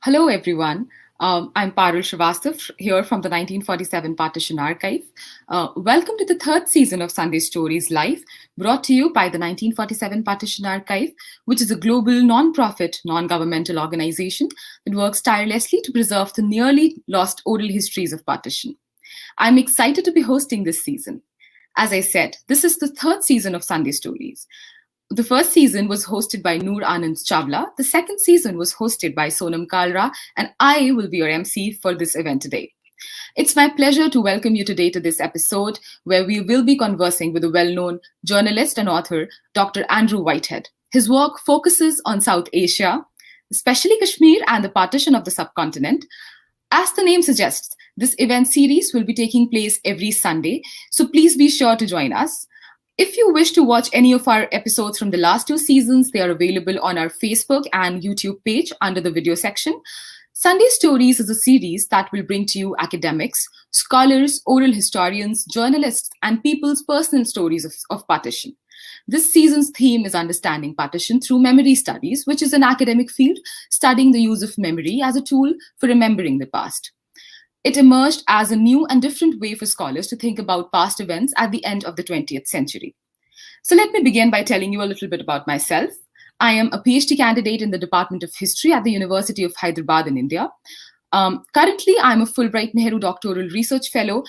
Hello, everyone. I'm Parul Srivastava here from the 1947 Partition Archive. Welcome to the third season of Sunday Stories Live, brought to you by the 1947 Partition Archive, which is a global non-profit, non-governmental organization that works tirelessly to preserve the nearly lost oral histories of partition. I'm excited to be hosting this season. As I said, this is the third season of Sunday Stories. The first season was hosted by Noor Anand Chawla. The second season was hosted by Sonam Kalra, and I will be your MC for this event today. It's my pleasure to welcome you today to this episode where we will be conversing with the well-known journalist and author, Dr. Andrew Whitehead. His work focuses on South Asia, especially Kashmir and the partition of the subcontinent. As the name suggests, this event series will be taking place every Sunday, so please be sure to join us. If you wish to watch any of our episodes from the last two seasons, they are available on our Facebook and YouTube page under the video section. Sunday Stories is a series that will bring to you academics, scholars, oral historians, journalists, and people's personal stories of partition. This season's theme is Understanding Partition through Memory Studies, which is an academic field studying the use of memory as a tool for remembering the past. It emerged as a new and different way for scholars to think about past events at the end of the 20th century. So let me begin by telling you a little bit about myself. I am a PhD candidate in the Department of History at the University of Hyderabad in India. Currently, I'm a Fulbright Nehru Doctoral Research Fellow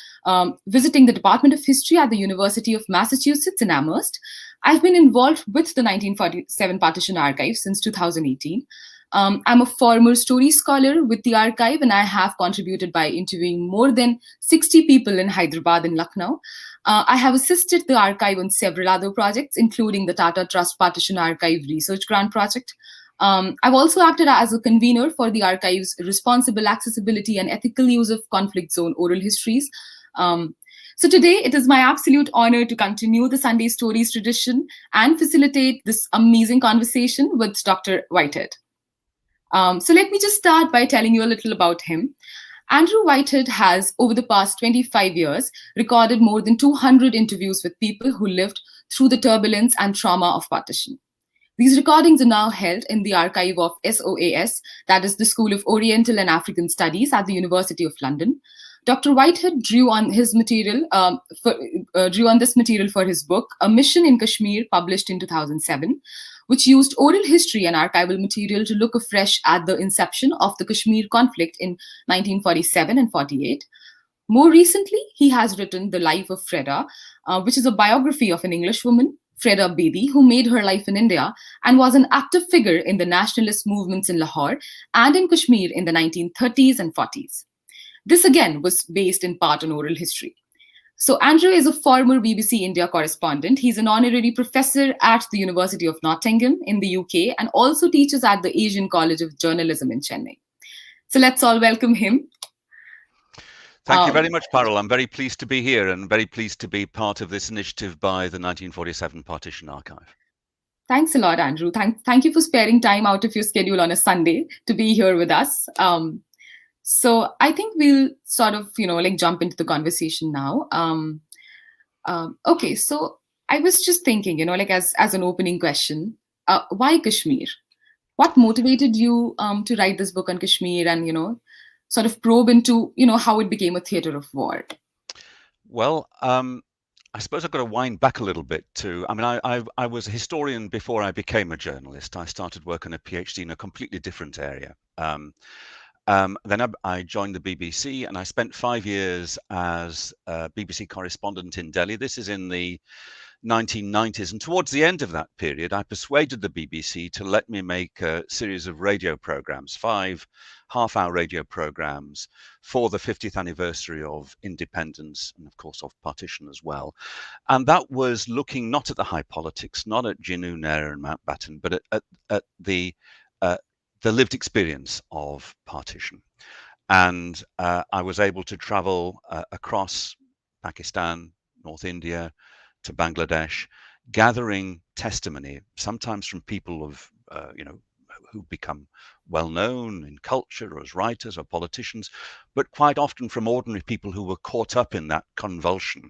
visiting the Department of History at the University of Massachusetts in Amherst. I've been involved with the 1947 Partition Archive since 2018. I'm a former story scholar with the archive, and I have contributed by interviewing more than 60 people in Hyderabad and Lucknow. I have assisted the archive on several other projects, including the Tata Trust Partition Archive Research Grant Project. I've also acted as a convener for the archive's responsible accessibility and ethical use of conflict zone oral histories. So today, it is my absolute honor to continue the Sunday Stories tradition and facilitate this amazing conversation with Dr. Whitehead. So let me just start by telling you a little about him. Andrew Whitehead has, over the past 25 years, recorded more than 200 interviews with people who lived through the turbulence and trauma of partition. These recordings are now held in the archive of SOAS, that is the School of Oriental and African Studies at the University of London. Dr. Whitehead drew on this material for his book, A Mission in Kashmir, published in 2007, which used oral history and archival material to look afresh at the inception of the Kashmir conflict in 1947 and 48. More recently, he has written The Life of Freda, which is a biography of an Englishwoman, Freda Bedi, who made her life in India and was an active figure in the nationalist movements in Lahore and in Kashmir in the 1930s and 40s. This again was based in part on oral history. So Andrew is a former BBC India correspondent. He's an honorary professor at the University of Nottingham in the UK and also teaches at the Asian College of Journalism in Chennai. So let's all welcome him. Thank you very much, Parul. I'm very pleased to be here and very pleased to be part of this initiative by the 1947 Partition Archive. Thanks a lot, Andrew. Thank you for sparing time out of your schedule on a Sunday to be here with us. So I think we'll sort of, jump into the conversation now. Okay, so I was just thinking, as an opening question, why Kashmir? What motivated you to write this book on Kashmir and, sort of probe into, how it became a theater of war? Well, I suppose I've got to wind back a little bit too. I mean, I was a historian before I became a journalist. I started work on a PhD in a completely different area. Then I joined the BBC and I spent 5 years as a BBC correspondent in Delhi. This is in the 1990s. And towards the end of that period, I persuaded the BBC to let me make a series of radio programs, 5 half-hour radio programs for the 50th anniversary of independence and, of course, of partition as well. And that was looking not at the high politics, not at Jinnu, Nair and Mountbatten, but at the lived experience of partition. And I was able to travel across Pakistan, North India, to Bangladesh, gathering testimony, sometimes from people of, who've become well known in culture or as writers or politicians, but quite often from ordinary people who were caught up in that convulsion.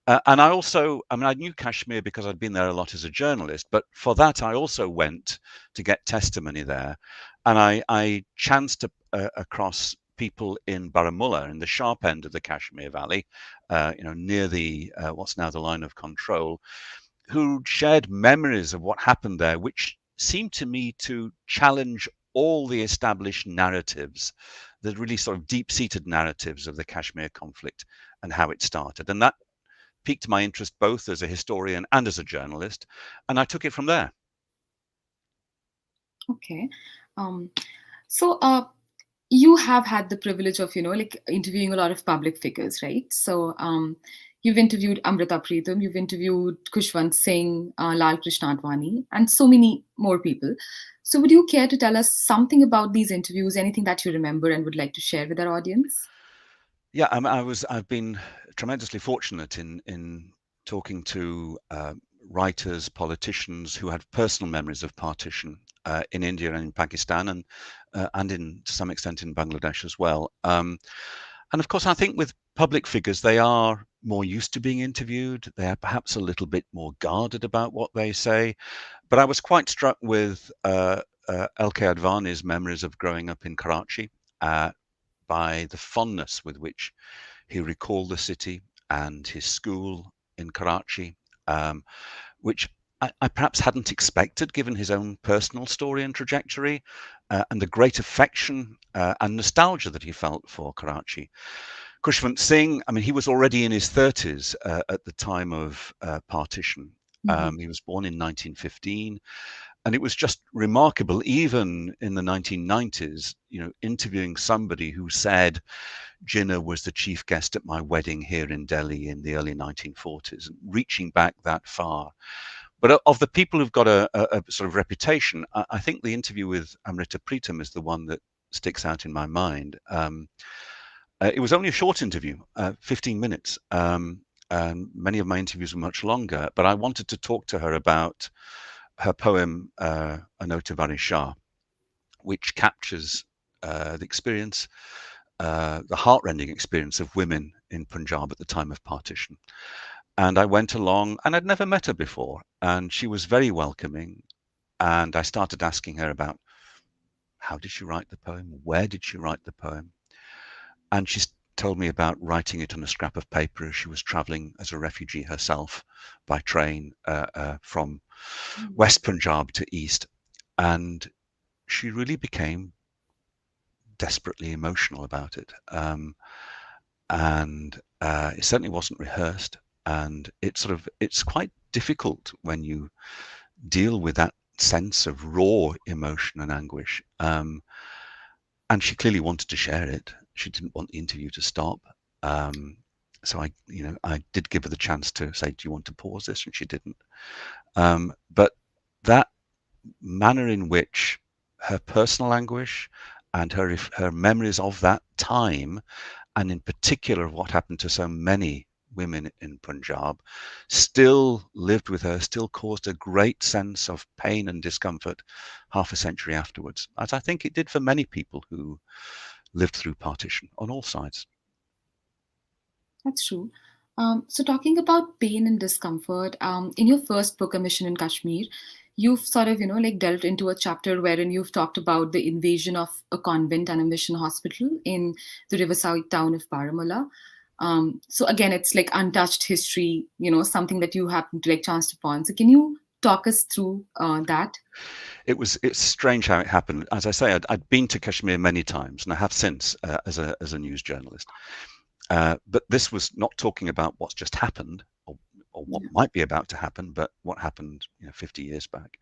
And I knew Kashmir because I'd been there a lot as a journalist, but for that I also went to get testimony there. And I chanced across people in Baramulla, in the sharp end of the Kashmir Valley, near the what's now the line of control, who shared memories of what happened there, which seemed to me to challenge all the established narratives, the really sort of deep-seated narratives of the Kashmir conflict and how it started. And that piqued my interest both as a historian and as a journalist, and I took it from there. Okay. Um, so you have had the privilege of, like interviewing a lot of public figures, right? So you've interviewed Amrita Pritam, you've interviewed Khushwant Singh, Lal Krishna Advani, and so many more people. So would you care to tell us something about these interviews, anything that you remember and would like to share with our audience? Yeah, I've been tremendously fortunate in talking to writers, politicians who had personal memories of partition in India and in Pakistan, and in to some extent in Bangladesh as well. And of course, I think with public figures, they are more used to being interviewed. They are perhaps a little bit more guarded about what they say. But I was quite struck with L.K. Advani's memories of growing up in Karachi, by the fondness with which he recalled the city and his school in Karachi, which I perhaps hadn't expected given his own personal story and trajectory, and the great affection and nostalgia that he felt for Karachi. Khushwant Singh, I mean, he was already in his 30s at the time of partition. He was born in 1915. And it was just remarkable, even in the 1990s, interviewing somebody who said Jinnah was the chief guest at my wedding here in Delhi in the early 1940s, reaching back that far. But of the people who've got a sort of reputation, I think the interview with Amrita Pritam is the one that sticks out in my mind. It was only a short interview, 15 minutes. And many of my interviews were much longer, but I wanted to talk to her about her poem, Anotavari Shah, which captures the experience, the heartrending experience of women in Punjab at the time of partition. And I went along, and I'd never met her before, and she was very welcoming. And I started asking her about how did she write the poem, where did she write the poem, and she told me about writing it on a scrap of paper as she was traveling as a refugee herself by train from West Punjab to East. And she really became desperately emotional about it. And it certainly wasn't rehearsed. And it's quite difficult when you deal with that sense of raw emotion and anguish. And she clearly wanted to share it. She didn't want the interview to stop. So I did give her the chance to say, "Do you want to pause this?" And she didn't. But that manner in which her personal anguish and her memories of that time, and in particular of what happened to so many women in Punjab, still lived with her, still caused a great sense of pain and discomfort half a century afterwards, as I think it did for many people who lived through partition on all sides. That's true. So talking about pain and discomfort, in your first book, A Mission in Kashmir, you've sort of, delved into a chapter wherein you've talked about the invasion of a convent and a mission hospital in the riverside town of Baramulla. So again, it's like untouched history, something that you happen to chanced upon. So can you talk us through that? It's strange how it happened. As I say, I'd been to Kashmir many times, and I have since as a news journalist. But this was not talking about what's just happened or what might be about to happen, but what happened 50 years back.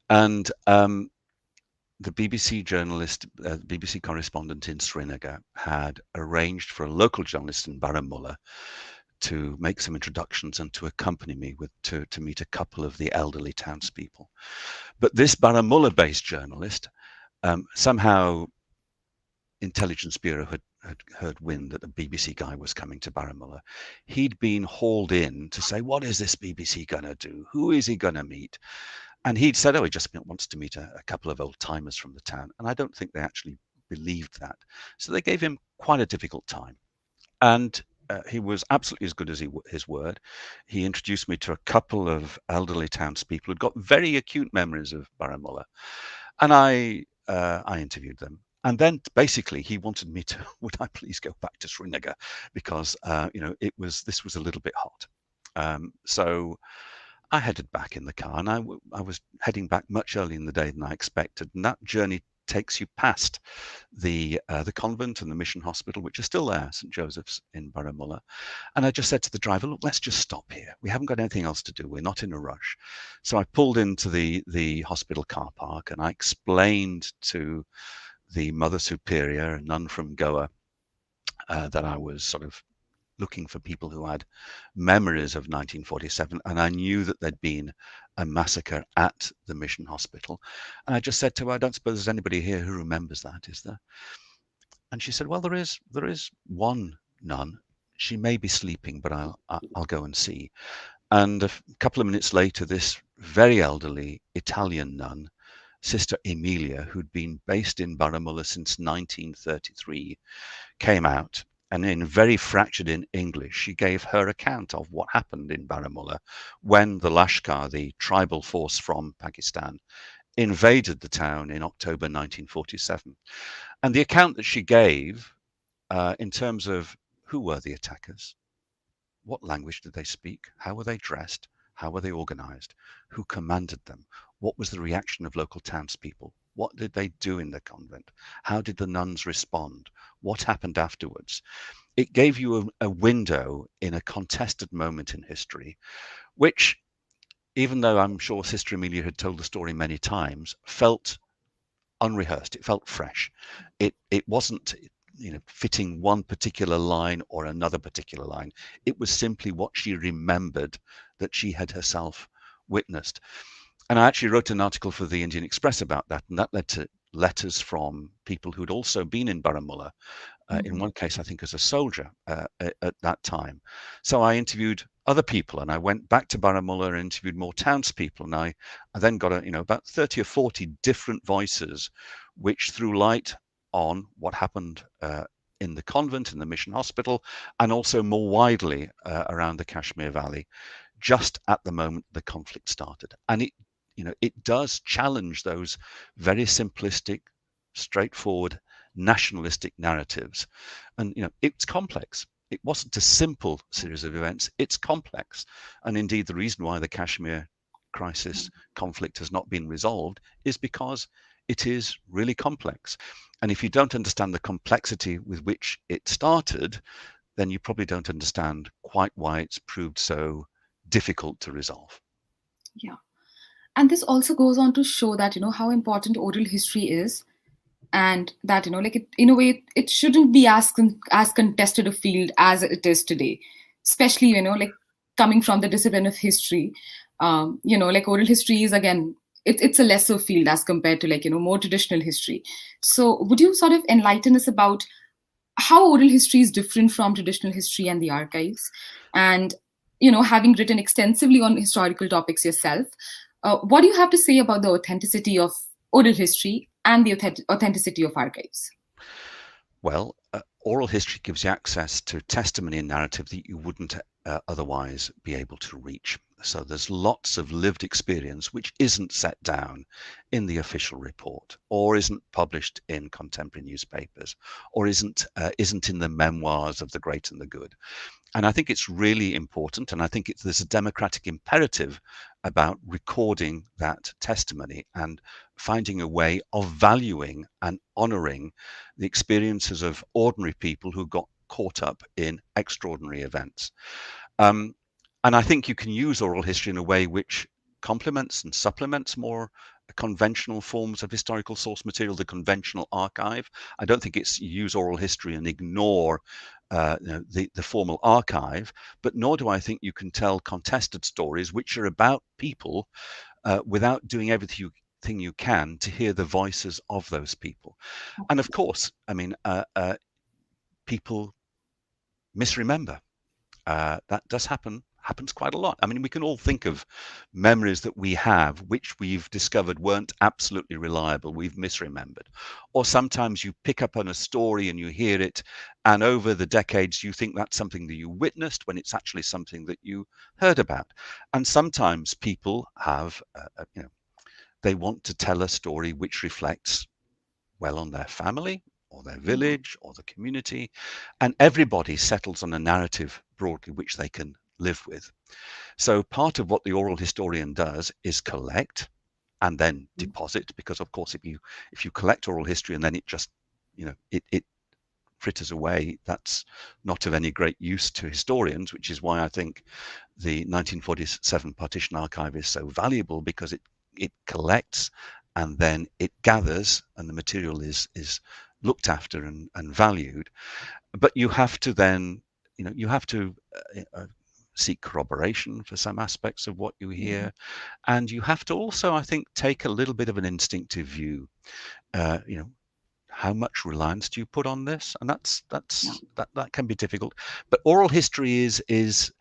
And the BBC journalist, BBC correspondent in Srinagar had arranged for a local journalist in Baramulla to make some introductions and to accompany me to meet a couple of the elderly townspeople. But this Baramulla-based journalist, somehow Intelligence Bureau had heard wind that a BBC guy was coming to Baramulla. He'd been hauled in to say, what is this BBC going to do? Who is he going to meet? And he'd said, oh, he just wants to meet a couple of old timers from the town. And I don't think they actually believed that. So they gave him quite a difficult time. And he was absolutely as good as his word. He introduced me to a couple of elderly townspeople who'd got very acute memories of Baramulla, and I interviewed them. And then basically he wanted me to, would I please go back to Srinagar, because this was a little bit hot. So I headed back in the car, and I was heading back much earlier in the day than I expected. And that journey takes you past the convent and the mission hospital, which are still there, St. Joseph's in Baramulla. And I just said to the driver, look, let's just stop here. We haven't got anything else to do. We're not in a rush. So I pulled into the hospital car park, and I explained to the Mother Superior, a nun from Goa, that I was sort of looking for people who had memories of 1947, and I knew that there'd been a massacre at the mission hospital. And I just said to her, I don't suppose there's anybody here who remembers that, is there? And she said, well, there is one nun. She may be sleeping, but I'll go and see. And a couple of minutes later, this very elderly Italian nun, Sister Emilia, who'd been based in Baramulla since 1933, came out, and in very fractured in English, she gave her account of what happened in Baramulla when the Lashkar, the tribal force from Pakistan, invaded the town in October 1947. And the account that she gave, in terms of who were the attackers, what language did they speak, how were they dressed, how were they organized, who commanded them, what was the reaction of local townspeople, what did they do in the convent, how did the nuns respond, what happened afterwards. It gave you a window in a contested moment in history, which, even though I'm sure Sister Amelia had told the story many times, felt unrehearsed. It felt fresh. It wasn't fitting one particular line or another particular line. It was simply what she remembered that she had herself witnessed. And I actually wrote an article for the Indian Express about that, and that led to letters from people who'd also been in Baramulla, in one case, I think, as a soldier at that time. So I interviewed other people, and I went back to Baramulla and interviewed more townspeople, and I then got about 30 or 40 different voices, which threw light on what happened in the convent, in the mission hospital, and also more widely around the Kashmir Valley, just at the moment the conflict started. And it does challenge those very simplistic, straightforward, nationalistic narratives. And it's complex. It wasn't a simple series of events. It's complex. And indeed, the reason why the Kashmir crisis conflict has not been resolved is because it is really complex. And if you don't understand the complexity with which it started, then you probably don't understand quite why it's proved so difficult to resolve. Yeah. And this also goes on to show that, how important oral history is, and that, like it, in a way, it shouldn't be as contested a field as it is today, especially, like coming from the discipline of history. Like oral history is, again, it's a lesser field as compared to, like, more traditional history. So would you sort of enlighten us about how oral history is different from traditional history and the archives? And, having written extensively on historical topics yourself, what do you have to say about the authenticity of oral history and the authenticity of archives? Well, oral history gives you access to testimony and narrative that you wouldn't otherwise be able to reach. So there's lots of lived experience which isn't set down in the official report, or isn't published in contemporary newspapers, or isn't in the memoirs of the great and the good. And I think it's really important, and I think there's a democratic imperative about recording that testimony and finding a way of valuing and honouring the experiences of ordinary people who got caught up in extraordinary events. And I think you can use oral history in a way which complements and supplements more conventional forms of historical source material, the conventional archive. I don't think it's use oral history and ignore the formal archive, but nor do I think you can tell contested stories which are about people without doing everything you can to hear the voices of those people. And of course, I mean, people misremember. That does happen. happens quite a lot. I mean, we can all think of memories that we have which we've discovered weren't absolutely reliable, we've misremembered. Or sometimes you pick up on a story and you hear it, and over the decades you think that's something that you witnessed when it's actually something that you heard about. And sometimes people have, they want to tell a story which reflects well on their family or their village or the community, and everybody settles on a narrative broadly which they can live with. So part of what the oral historian does is collect and then deposit, because of course if you collect oral history and then it just it fritters away, that's not of any great use to historians, which is why I think the 1947 Partition Archive is so valuable, because it collects and then it gathers, and the material is looked after and valued. But you have to then, you have to seek corroboration for some aspects of what you hear, and you have to also, I think, take a little bit of an instinctive view. How much reliance do you put on this? And that can be difficult. But oral history is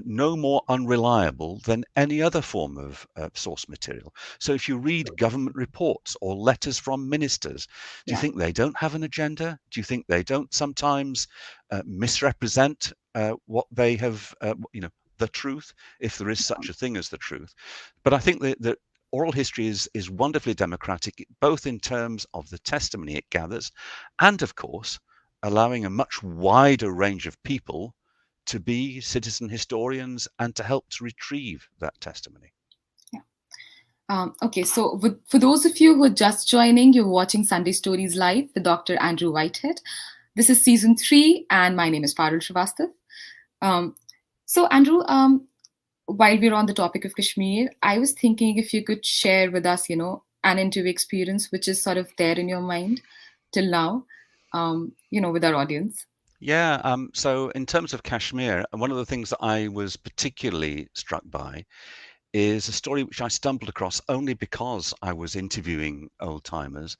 no more unreliable than any other form of source material. So if you read government reports or letters from ministers, do you think they don't have an agenda? Do you think they don't sometimes misrepresent what they have, the truth, if there is such a thing as the truth? But I think that oral history is wonderfully democratic, both in terms of the testimony it gathers and, of course, allowing a much wider range of people to be citizen historians and to help to retrieve that testimony. Okay, so for those of you who are just joining, you're watching Sunday Stories Live with Dr. Andrew Whitehead. This is season 3, and my name is Parul Srivastava. So, Andrew, while we're on the topic of Kashmir, I was thinking if you could share with us, an interview experience which is sort of there in your mind till now, with our audience. Yeah, so in terms of Kashmir, one of the things that I was particularly struck by is a story which I stumbled across only because I was interviewing old-timers,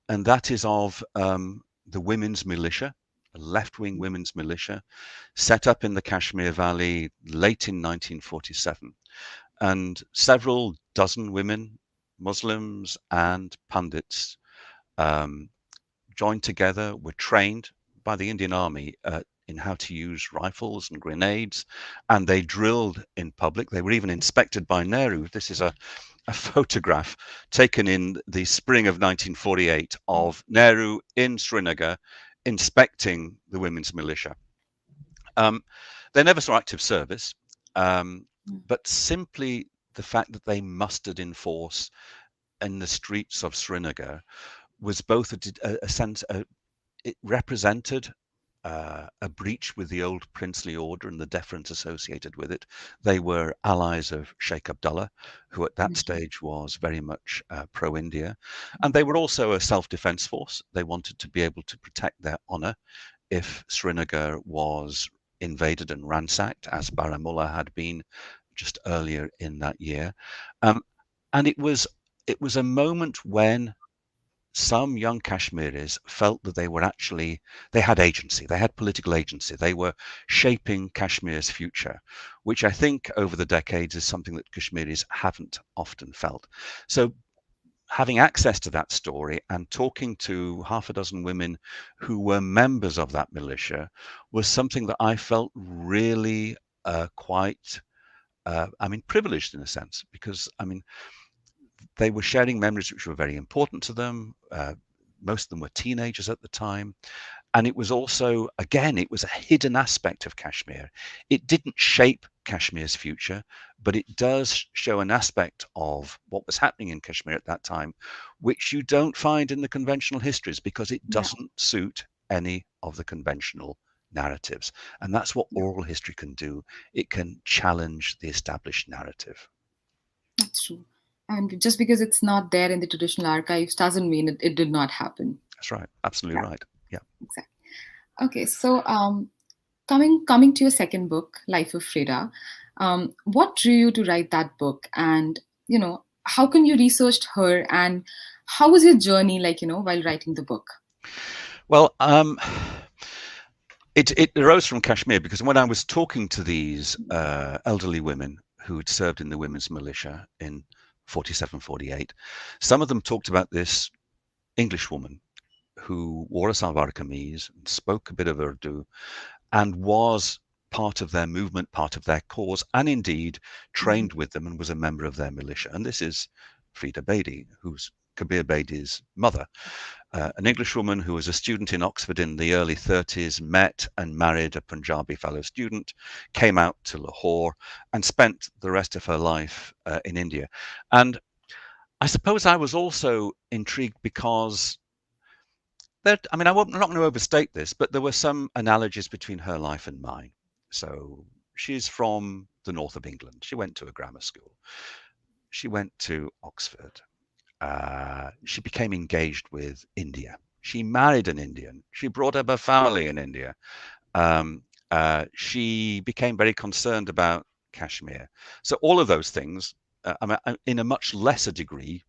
and that is of the women's militia, a left-wing women's militia, set up in the Kashmir Valley late in 1947. And several dozen women, Muslims and Pandits, joined together, were trained by the Indian Army in how to use rifles and grenades, and they drilled in public. They were even inspected by Nehru. This is a photograph taken in the spring of 1948 of Nehru in Srinagar inspecting the women's militia. They never saw active service, but simply the fact that they mustered in force in the streets of Srinagar was both a sense, it represented a breach with the old princely order and the deference associated with it. They were allies of Sheikh Abdullah, who at that stage was very much pro-India. And they were also a self-defense force. They wanted to be able to protect their honor if Srinagar was invaded and ransacked, as Baramulla had been just earlier in that year. And it was a moment when some young Kashmiris felt that they had agency, they had political agency, they were shaping Kashmir's future, which I think over the decades is something that Kashmiris haven't often felt. So having access to that story and talking to half a dozen women who were members of that militia was something that I felt really quite, privileged in a sense, because, they were sharing memories which were very important to them. Most of them were teenagers at the time. And it was also, again, it was a hidden aspect of Kashmir. It didn't shape Kashmir's future, but it does show an aspect of what was happening in Kashmir at that time, which you don't find in the conventional histories because it doesn't suit any of the conventional narratives. And that's what oral history can do. It can challenge the established narrative. That's true. And just because it's not there in the traditional archives doesn't mean it did not happen. That's right. Absolutely right. Yeah. Exactly. Okay, so coming to your second book, Life of Freda, what drew you to write that book? And, how come you researched her? And how was your journey like, while writing the book? Well, It arose from Kashmir because when I was talking to these elderly women who had served in the women's militia in 47, 48, some of them talked about this English woman who wore a salwar kameez, spoke a bit of Urdu, and was part of their movement, part of their cause, and indeed trained with them and was a member of their militia. And this is Frida Bedi, who's Kabir Bedi's mother. An Englishwoman who was a student in Oxford in the early 30s, met and married a Punjabi fellow student, came out to Lahore, and spent the rest of her life in India. And I suppose I was also intrigued because I'm not going to overstate this, but there were some analogies between her life and mine. So she's from the north of England. She went to a grammar school. She went to Oxford. She became engaged with India. She married an Indian. She brought up her family in India. She became very concerned about Kashmir. So all of those things, in a much lesser degree,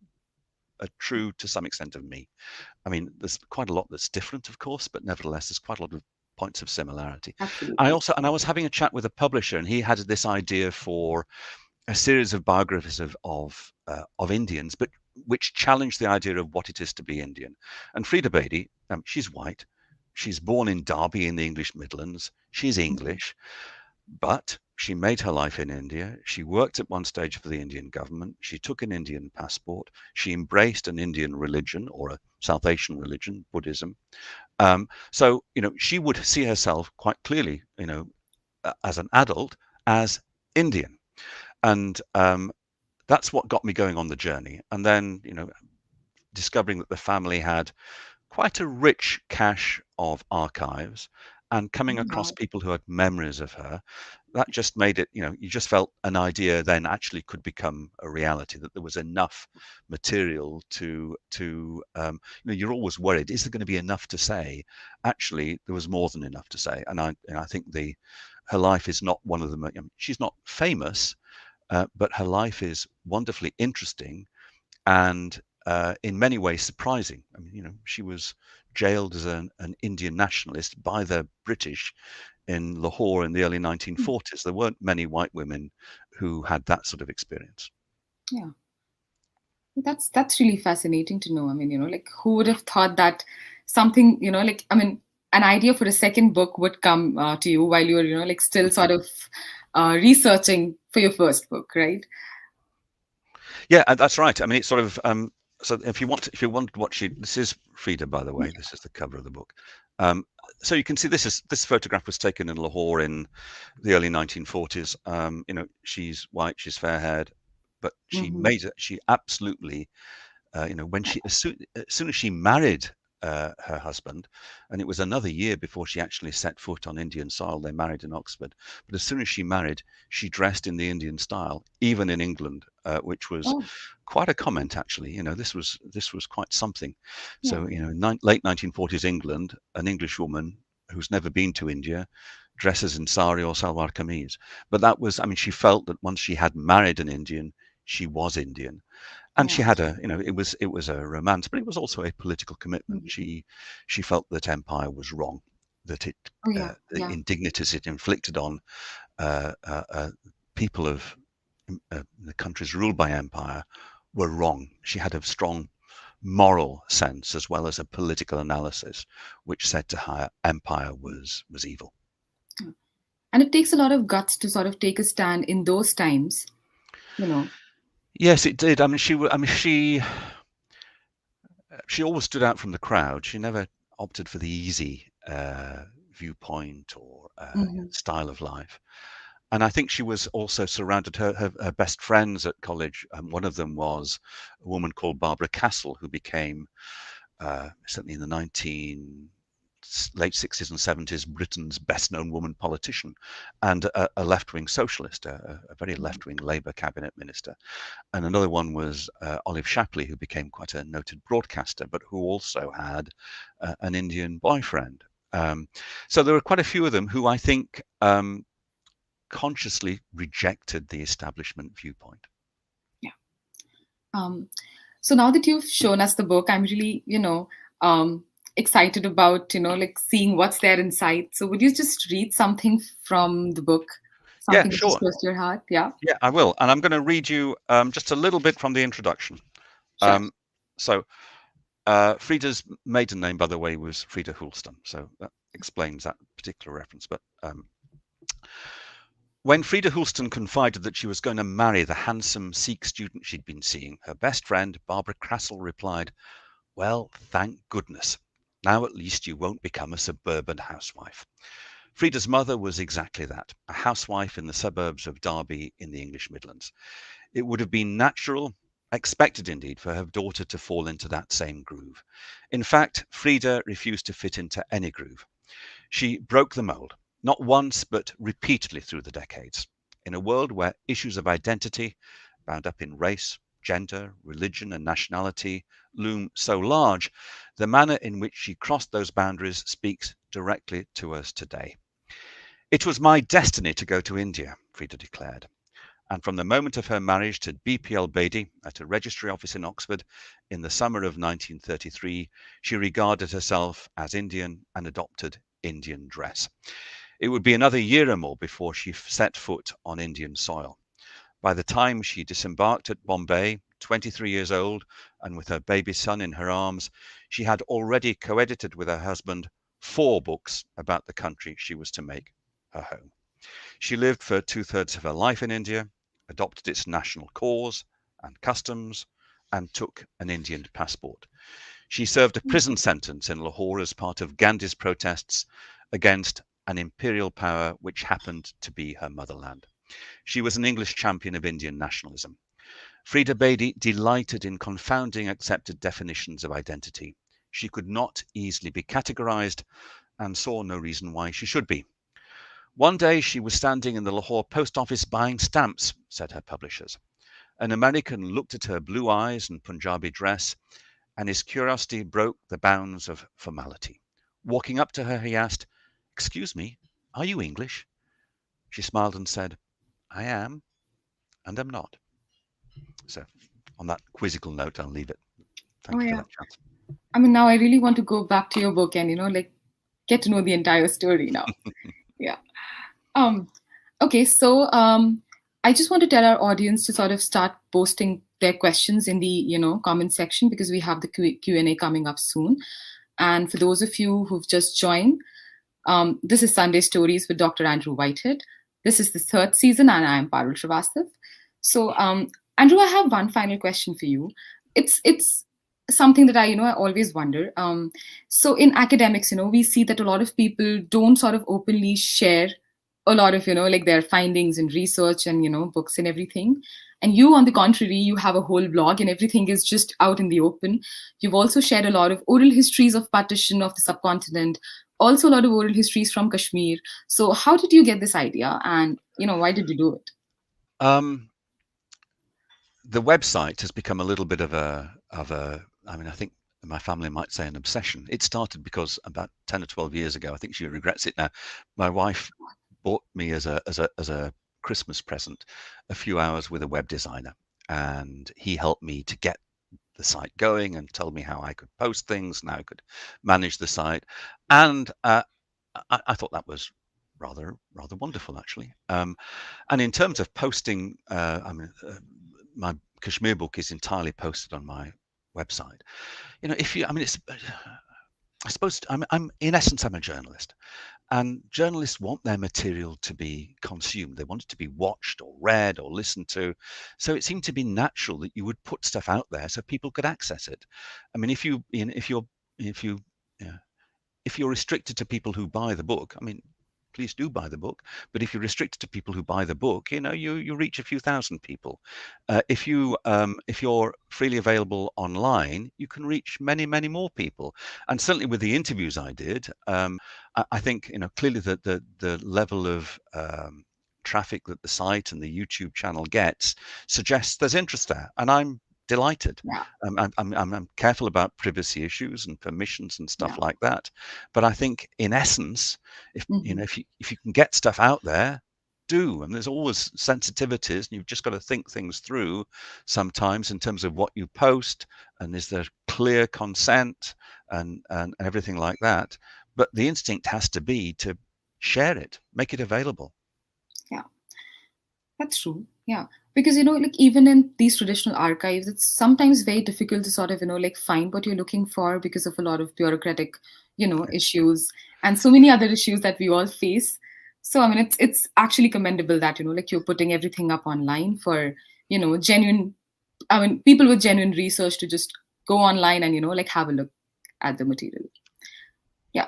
are true to some extent of me. I mean, there's quite a lot that's different, of course, but nevertheless, there's quite a lot of points of similarity. Absolutely. I was having a chat with a publisher, and he had this idea for a series of biographies of Indians, but which challenged the idea of what it is to be Indian. And Frida Bedi, she's white, she's born in Derby in the English Midlands, she's English, but she made her life in India. She worked at one stage for the Indian government. She took an Indian passport. She embraced an Indian religion or a South Asian religion, Buddhism. So, she would see herself quite clearly, as an adult, as Indian. And that's what got me going on the journey. And then, discovering that the family had quite a rich cache of archives and coming across Wow. people who had memories of her, that just made it, you just felt an idea then actually could become a reality, that there was enough material to you're always worried, is there going to be enough to say? Actually, there was more than enough to say. And I think her life is not one of them. She's not famous, but her life is wonderfully interesting and in many ways surprising. I mean, she was jailed as an Indian nationalist by the British in Lahore in the early 1940s. There weren't many white women who had that sort of experience. Yeah. That's really fascinating to know. I mean, like who would have thought that something, an idea for a second book would come to you while you were, like still sort of researching for your first book, right? Yeah, that's right. I mean, it's sort of so if you want what this is Frida, by the way. This is the cover of the book. So you can see this photograph was taken in Lahore in the early 1940s. She's white, she's fair-haired, but she absolutely, when as soon as she married her husband, and it was another year before she actually set foot on Indian soil. They married in Oxford, but as soon as she married, she dressed in the Indian style, even in England, which was quite a comment, actually. This was quite something. So, late 1940s England, an English woman who's never been to India dresses in sari or salwar kameez. But that was, she felt that once she had married an Indian, she was Indian. And she had it was a romance, but it was also a political commitment. She felt that empire was wrong, that the indignities it inflicted on people of the countries ruled by empire were wrong. She had a strong moral sense as well as a political analysis, which said to her empire was evil. And it takes a lot of guts to sort of take a stand in those times, Yes, it did. She always stood out from the crowd. She never opted for the easy viewpoint or style of life. And I think she was also surrounded her best friends at college. One of them was a woman called Barbara Castle, who became certainly in the late 60s and 70s Britain's best-known woman politician and a left-wing socialist, a very left-wing Labour cabinet minister. And another one was Olive Shapley, who became quite a noted broadcaster, but who also had an Indian boyfriend. So there were quite a few of them who I think consciously rejected the establishment viewpoint. Yeah. So now that you've shown us the book, I'm really, excited about, like seeing what's there inside. So would you just read something from the book, Yeah, something that is sure. close to your heart? Yeah, Yeah, I will. And I'm going to read you just a little bit from the introduction. sure. So Frida's maiden name, by the way, was Frida Hulston. So that explains that particular reference. But when Frida Hulston confided that she was going to marry the handsome Sikh student she'd been seeing, her best friend, Barbara Crassel, replied, "Well, thank goodness. Now at least you won't become a suburban housewife." Frida's mother was exactly that, a housewife in the suburbs of Derby in the English Midlands. It would have been natural, expected indeed, for her daughter to fall into that same groove. In fact, Frida refused to fit into any groove. She broke the mold, not once, but repeatedly through the decades. In a world where issues of identity, bound up in race, gender, religion, and nationality, loom so large, the manner in which she crossed those boundaries speaks directly to us today. "It was my destiny to go to India," Frida declared. And from the moment of her marriage to B.P.L. Bedi at a registry office in Oxford in the summer of 1933, she regarded herself as Indian and adopted Indian dress. It would be another year or more before she set foot on Indian soil. By the time she disembarked at Bombay, 23 years old, and with her baby son in her arms, she had already co-edited with her husband 4 books about the country she was to make her home. She lived for 2/3 of her life in India, adopted its national cause and customs, and took an Indian passport. She served a prison sentence in Lahore as part of Gandhi's protests against an imperial power which happened to be her motherland. She was an English champion of Indian nationalism. Frida Bedi delighted in confounding accepted definitions of identity. She could not easily be categorized and saw no reason why she should be. "One day she was standing in the Lahore post office buying stamps," said her publishers. "An American looked at her blue eyes and Punjabi dress, and his curiosity broke the bounds of formality. Walking up to her, he asked, 'Excuse me, are you English?' She smiled and said, 'I am, and am not.'" So, on that quizzical note, I'll leave it. Oh Thank you for yeah. that chance. I mean, now I really want to go back to your book and like get to know the entire story now. Yeah. Um, okay, so I just want to tell our audience to sort of start posting their questions in the comment section, because we have the Q&A coming up soon. And for those of you who've just joined, this is Sunday Stories with Dr. Andrew Whitehead. This is the 3rd season, and I'm Parul Srivastava. So, Andrew, I have one final question for you. It's something that I always wonder. So in academics, we see that a lot of people don't sort of openly share a lot of like their findings and research and books and everything. And you, on the contrary, you have a whole blog and everything is just out in the open. You've also shared a lot of oral histories of partition of the subcontinent, also a lot of oral histories from Kashmir. So how did you get this idea, and why did you do it? Um, the website has become a little bit of I mean, I think my family might say an obsession. It started because about 10 or 12 years ago, I think she regrets it now, my wife bought me as a Christmas present a few hours with a web designer, and he helped me to get the site going and told me how I could post things and how I could manage the site. And I thought that was rather wonderful, actually. And in terms of posting, my Kashmir book is entirely posted on my website. If you, I mean, it's, I suppose I'm in essence, I'm a journalist, and journalists want their material to be consumed. They want it to be watched or read or listened to. So it seemed to be natural that you would put stuff out there so people could access it. I mean, if you, yeah, if you're restricted to people who buy the book, I mean, please do buy the book. But if you're restricted to people who buy the book, you reach a few thousand people. If you're freely available online, you can reach many more people. And certainly with the interviews I did, I think clearly that the level of traffic that the site and the YouTube channel gets suggests there's interest there, and I'm delighted. Yeah, I'm careful about privacy issues and permissions and stuff yeah. like that, but I think in essence, if Hmm. if you can get stuff out there, do. And there's always sensitivities, and you've just got to think things through sometimes in terms of what you post, and is there clear consent, and everything like that. But the instinct has to be to share it, make it available. Yeah, that's true. Yeah. Because, like even in these traditional archives, it's sometimes very difficult to sort of, like find what you're looking for because of a lot of bureaucratic, issues and so many other issues that we all face. So, I mean, it's actually commendable that, like you're putting everything up online for, genuine, I mean, people with genuine research to just go online and, like have a look at the material. Yeah.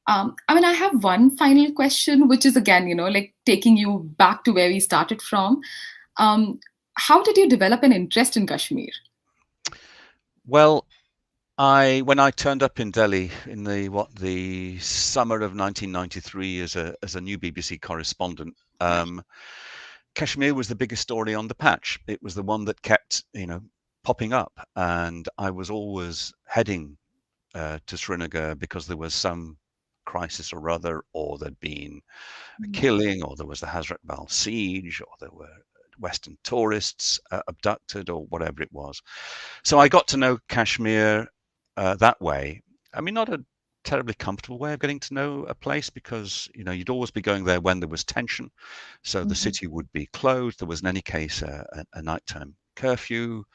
I mean, I have one final question, which is again, like taking you back to where we started from. Um, how did you develop an interest in Kashmir? Well, when I turned up in Delhi in the summer of 1993 as a new BBC correspondent, Kashmir was the biggest story on the patch. It was the one that kept popping up, and I was always heading to Srinagar because there was some crisis or other, or there'd been a killing, or there was the Hazrat Bal siege, or there were Western tourists abducted, or whatever it was. So I got to know Kashmir that way. I mean, not a terribly comfortable way of getting to know a place, because you'd always be going there when there was tension. So the city would be closed. There was in any case a nighttime curfew.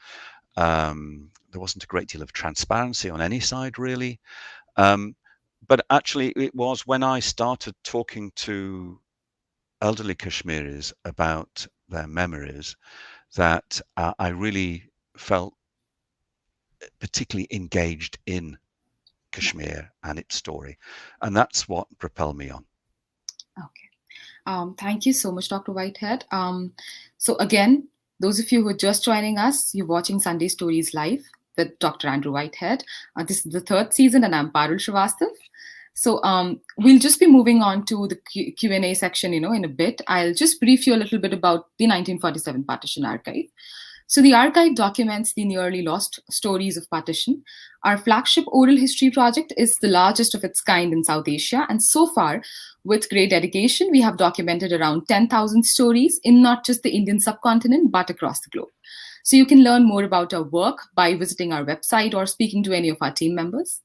There wasn't a great deal of transparency on any side, really. But actually, it was when I started talking to elderly Kashmiris about their memories that I really felt particularly engaged in Kashmir and its story. And that's what propelled me on. Okay. Thank you so much, Dr. Whitehead. So again, those of you who are just joining us, you're watching Sunday Stories Live with Dr. Andrew Whitehead. This is the third season, and I'm Parul Srivastava. So we'll just be moving on to the Q&A section, in a bit. I'll just brief you a little bit about the 1947 Partition Archive. So the archive documents the nearly lost stories of partition. Our flagship oral history project is the largest of its kind in South Asia, and so far, with great dedication, we have documented around 10,000 stories in not just the Indian subcontinent, but across the globe. So you can learn more about our work by visiting our website or speaking to any of our team members.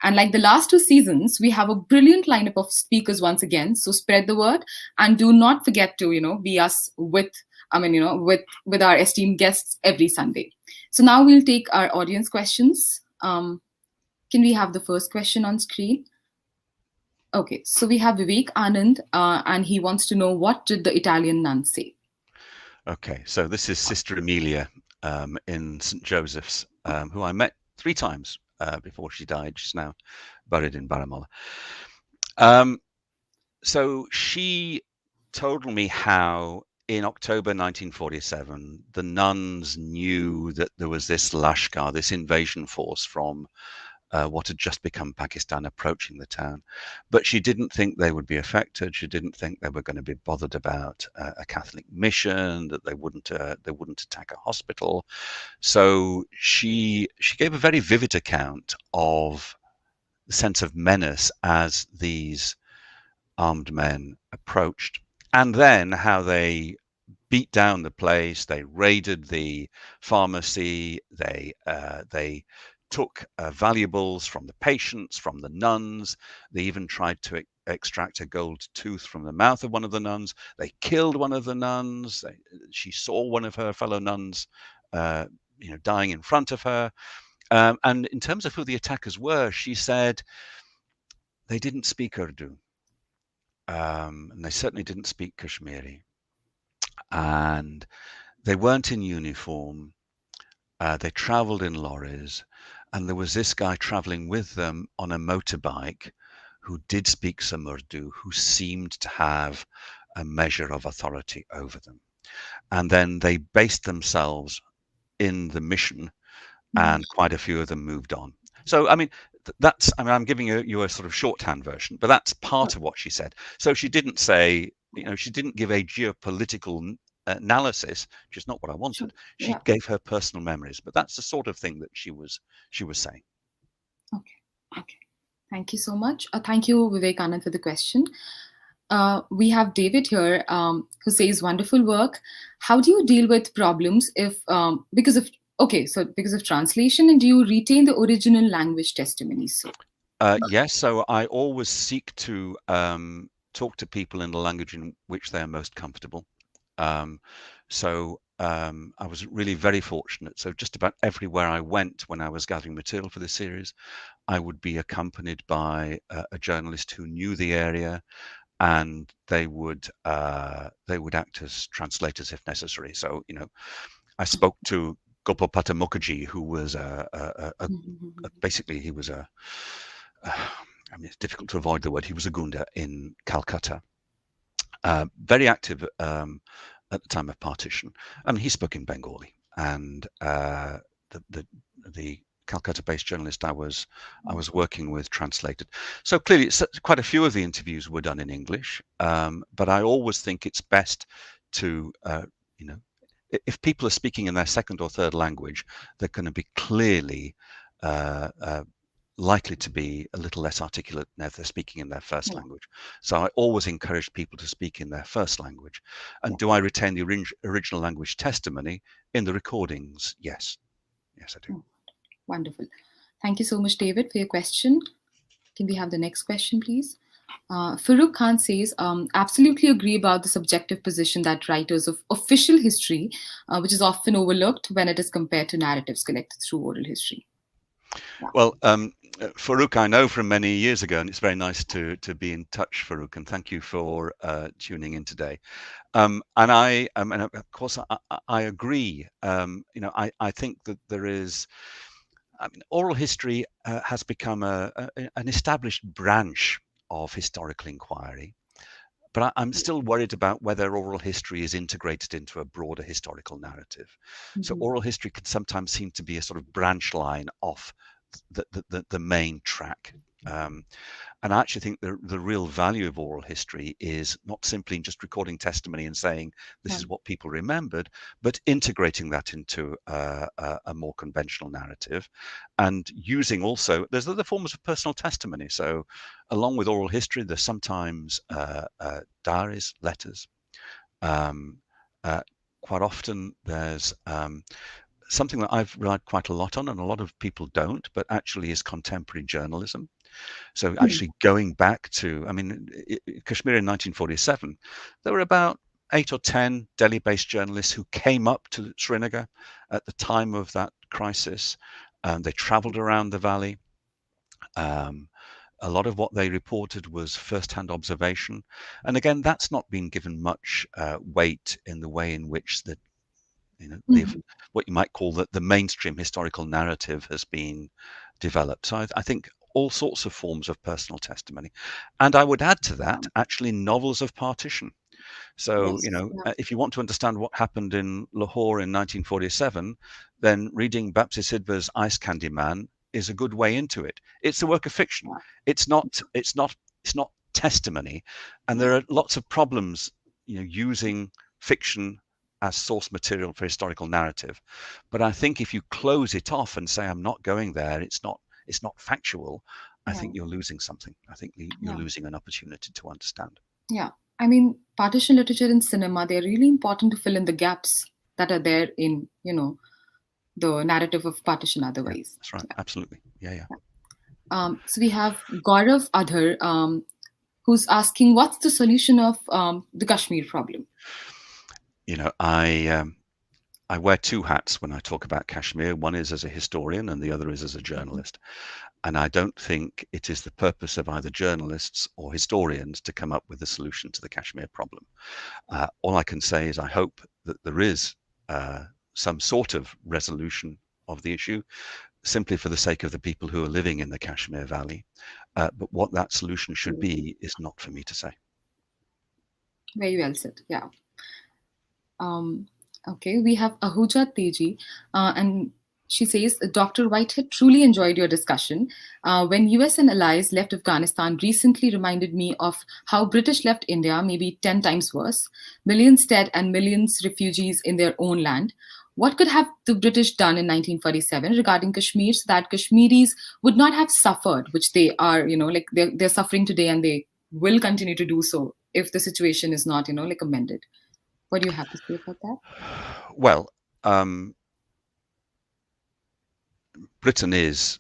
And like the last two seasons, we have a brilliant lineup of speakers once again. So spread the word and do not forget to, be us with our esteemed guests every Sunday. So now we'll take our audience questions. Can we have the first question on screen? Okay, so we have Vivek Anand, and he wants to know, what did the Italian nun say? Okay, so this is Sister Amelia in St. Joseph's, who I met 3 times before she died. She's now buried in Baramulla. So she told me how in October 1947, the nuns knew that there was this Lashkar, this invasion force from what had just become Pakistan, approaching the town. But she didn't think they would be affected. She didn't think they were going to be bothered about a Catholic mission, that they wouldn't attack a hospital. So she gave a very vivid account of the sense of menace as these armed men approached, and then how they beat down the place. They raided the pharmacy. They took valuables from the patients, from the nuns. They even tried to extract a gold tooth from the mouth of one of the nuns. They killed one of the nuns. She saw one of her fellow nuns, dying in front of her. And in terms of who the attackers were, she said they didn't speak Urdu, and they certainly didn't speak Kashmiri, and they weren't in uniform. They traveled in lorries, and there was this guy traveling with them on a motorbike who did speak some Urdu, who seemed to have a measure of authority over them. And then they based themselves in the mission, and quite a few of them moved on. So, I mean, I'm giving you a sort of shorthand version, but that's part of what she said. So she didn't say, she didn't give a geopolitical analysis, which is not what I wanted. She gave her personal memories, but that's the sort of thing that she was saying. Okay. Thank you so much. Thank you, Vivek Anand, for the question. We have David here, who says, wonderful work. How do you deal with problems if, because of Okay, so because of translation, and do you retain the original language testimonies? So Yes, so I always seek to talk to people in the language in which they are most comfortable. I was really very fortunate. So just about everywhere I went when I was gathering material for the series, I would be accompanied by a journalist who knew the area, and they would act as translators if necessary. So I spoke to Gopal Mukherjee, who was basically he was I mean, it's difficult to avoid the word. He was a Gunda in Calcutta, very active at the time of partition. I mean, he spoke in Bengali, and the Calcutta-based journalist I was working with translated. So clearly, quite a few of the interviews were done in English, but I always think it's best to if people are speaking in their second or third language, they're going to be clearly likely to be a little less articulate than if they're speaking in their first language. So I always encourage people to speak in their first language. And do I retain the original language testimony in the recordings? Yes. Yes, I do. Wonderful. Thank you so much, David, for your question. Can we have the next question, please? Farooq Khan says, absolutely agree about the subjective position that writers of official history, which is often overlooked when it is compared to narratives collected through oral history. Yeah. Well, Farooq, I know from many years ago, and it's very nice to be in touch, Farooq, and thank you for tuning in today. And of course, I agree. I think that there is. I mean, oral history has become an established branch of historical inquiry, but I'm still worried about whether oral history is integrated into a broader historical narrative. So oral history can sometimes seem to be a sort of branch line off the main track. And I actually think the real value of oral history is not simply just recording testimony and saying this is what people remembered, but integrating that into a more conventional narrative, and using also there's other forms of personal testimony. So along with oral history, there's sometimes diaries, letters. Quite often there's something that I've relied quite a lot on, and a lot of people don't, but actually is contemporary journalism. So actually going back to, I mean, Kashmir in 1947, there were about 8 or 10 Delhi-based journalists who came up to Srinagar at the time of that crisis. They traveled around the valley. A lot of what they reported was first-hand observation. And again, that's not been given much weight in the way in which what you might call the mainstream historical narrative has been developed. So I think all sorts of forms of personal testimony. And I would add to that actually novels of partition. So, if you want to understand what happened in Lahore in 1947, then reading Bapsi Sidhwa's Ice Candy Man is a good way into it. It's a work of fiction. It's not testimony. And there are lots of problems, using fiction as source material for historical narrative. But I think if you close it off and say, I'm not going there, it's not factual, I think you're losing something. I think you're losing an opportunity to understand. Yeah. I mean, partition literature and cinema, they're really important to fill in the gaps that are there in, the narrative of partition otherwise. That's right. Absolutely. Yeah. So we have Gaurav Adhar, who's asking, what's the solution of the Kashmir problem? I wear two hats when I talk about Kashmir. One is as a historian and the other is as a journalist. And I don't think it is the purpose of either journalists or historians to come up with a solution to the Kashmir problem. All I can say is I hope that there is some sort of resolution of the issue, simply for the sake of the people who are living in the Kashmir Valley. But what that solution should be is not for me to say. Very well said. Yeah. Okay, we have Ahuja Teji, and she says, Dr. Whitehead, truly enjoyed your discussion. When US and allies left Afghanistan recently reminded me of how British left India, maybe 10 times worse, millions dead and millions refugees in their own land. What could have the British done in 1947 regarding Kashmir so that Kashmiris would not have suffered, which they are, they're suffering today, and they will continue to do so if the situation is not, amended. What do you have to say about that? Well, Britain is,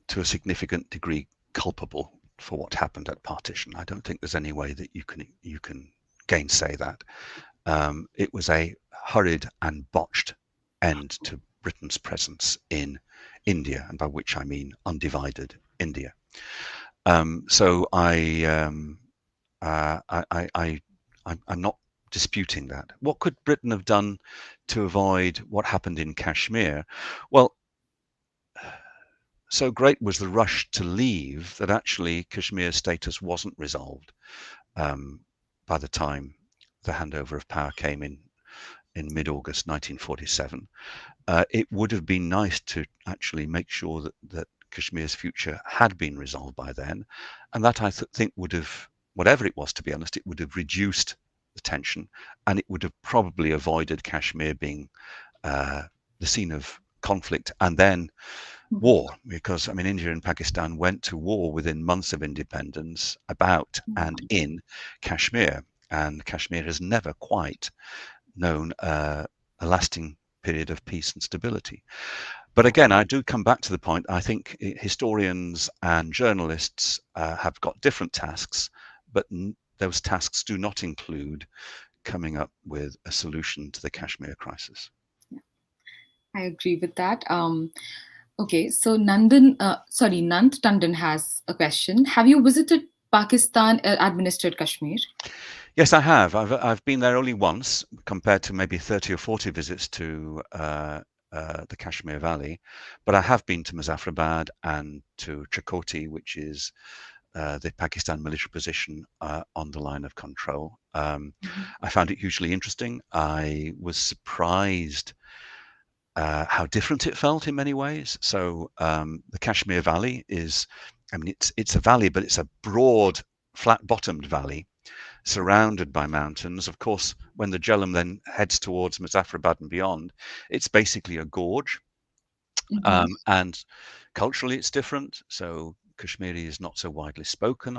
to a significant degree, culpable for what happened at partition. I don't think there's any way that you can gainsay that. It was a hurried and botched end to Britain's presence in India, and by which I mean undivided India. So I'm not disputing that. What could Britain have done to avoid what happened in Kashmir? Well, so great was the rush to leave that actually Kashmir's status wasn't resolved by the time the handover of power came in mid-August 1947. It would have been nice to actually make sure that Kashmir's future had been resolved by then, and that I think would have, whatever it was, to be honest, it would have reduced the tension, and it would have probably avoided Kashmir being the scene of conflict and then war, because I mean India and Pakistan went to war within months of independence about and in Kashmir, and Kashmir has never quite known a lasting period of peace and stability. But again, I do come back to the point, I think historians and journalists have got different tasks, but those tasks do not include coming up with a solution to the Kashmir crisis. Yeah, I agree with that. Okay, so Nant Tandon has a question. Have you visited Pakistan administered Kashmir? Yes, I have. I've been there only once, compared to maybe 30 or 40 visits to the Kashmir Valley, but I have been to Muzaffarabad and to Chakoti, which is the Pakistan military position on the line of control. I found it hugely interesting. I was surprised how different it felt in many ways. So the Kashmir Valley is, I mean, it's a valley, but it's a broad, flat-bottomed valley surrounded by mountains. Of course, when the Jhelum then heads towards Muzaffarabad and beyond, it's basically a gorge. And culturally, it's different. So Kashmiri is not so widely spoken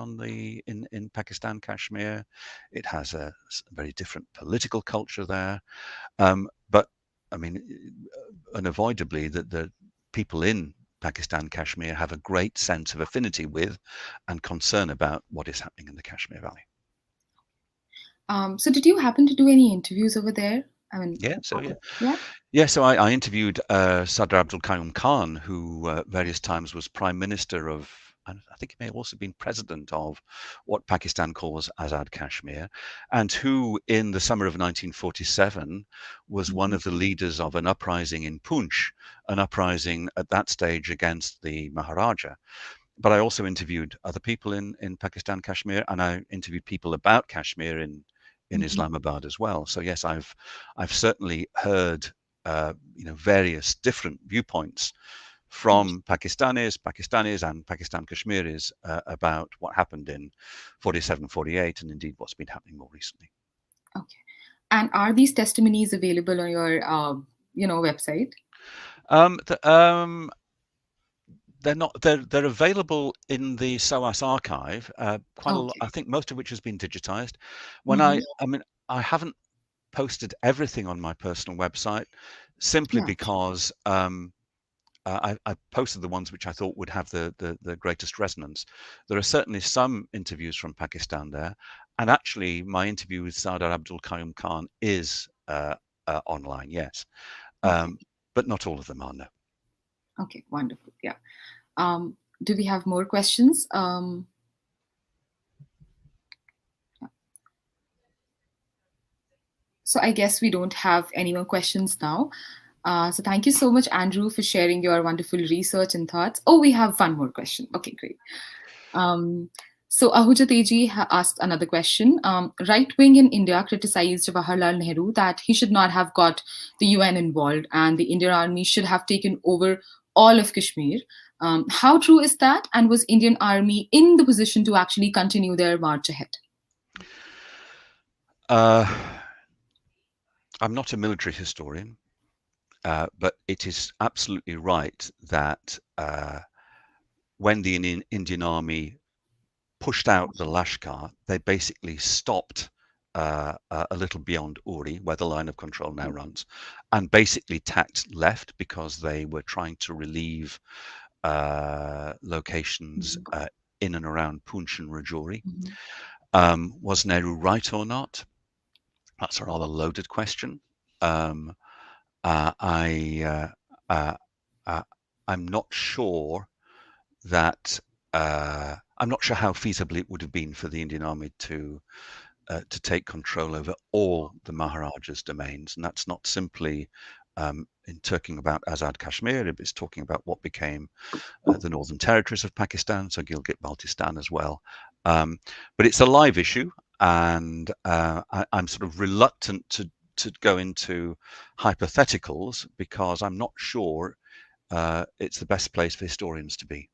in Pakistan, Kashmir. It has a very different political culture there. But I mean, unavoidably, the people in Pakistan, Kashmir have a great sense of affinity with and concern about what is happening in the Kashmir Valley. So did you happen to do any interviews over there? I mean, So I interviewed Sadr Abdul Qayyum Khan, who various times was Prime Minister of, and I think he may have also been President of what Pakistan calls Azad Kashmir, and who in the summer of 1947 was one of the leaders of an uprising in Poonch, an uprising at that stage against the Maharaja. But I also interviewed other people in Pakistan, Kashmir, and I interviewed people about Kashmir in Islamabad as well. So yes, I've certainly heard various different viewpoints from Pakistanis and Pakistan Kashmiris about what happened in 47, 48, and indeed what's been happening more recently. Okay. And are these testimonies available on your website? They're not. They're available in the SOAS archive. Quite a lot. I think most of which has been digitized. When I mean, I haven't posted everything on my personal website simply because I posted the ones which I thought would have the greatest resonance. There are certainly some interviews from Pakistan there, and actually my interview with Sadr Abdul Qayyum Khan is online, yes, but not all of them are, no. Okay, wonderful. Yeah. Do we have more questions? So I guess we don't have any more questions now. So thank you so much, Andrew, for sharing your wonderful research and thoughts. Oh, we have one more question. Okay, great. So Ahuja Teji asked another question. Right wing in India criticized Jawaharlal Nehru that he should not have got the UN involved and the Indian army should have taken over all of Kashmir. How true is that? And was Indian army in the position to actually continue their march ahead? I'm not a military historian, but it is absolutely right that when the Indian army pushed out the Lashkar, they basically stopped a little beyond Uri, where the line of control now runs, and basically tacked left because they were trying to relieve locations in and around Poonch and Rajouri. Was Nehru right or not? That's a rather loaded question. I'm not sure that I'm not sure how feasible it would have been for the Indian Army to take control over all the Maharaja's domains, and that's not simply in talking about Azad Kashmir. It's talking about what became the Northern Territories of Pakistan, so Gilgit-Baltistan as well. But it's a live issue, and I'm sort of reluctant to go into hypotheticals because I'm not sure it's the best place for historians to be.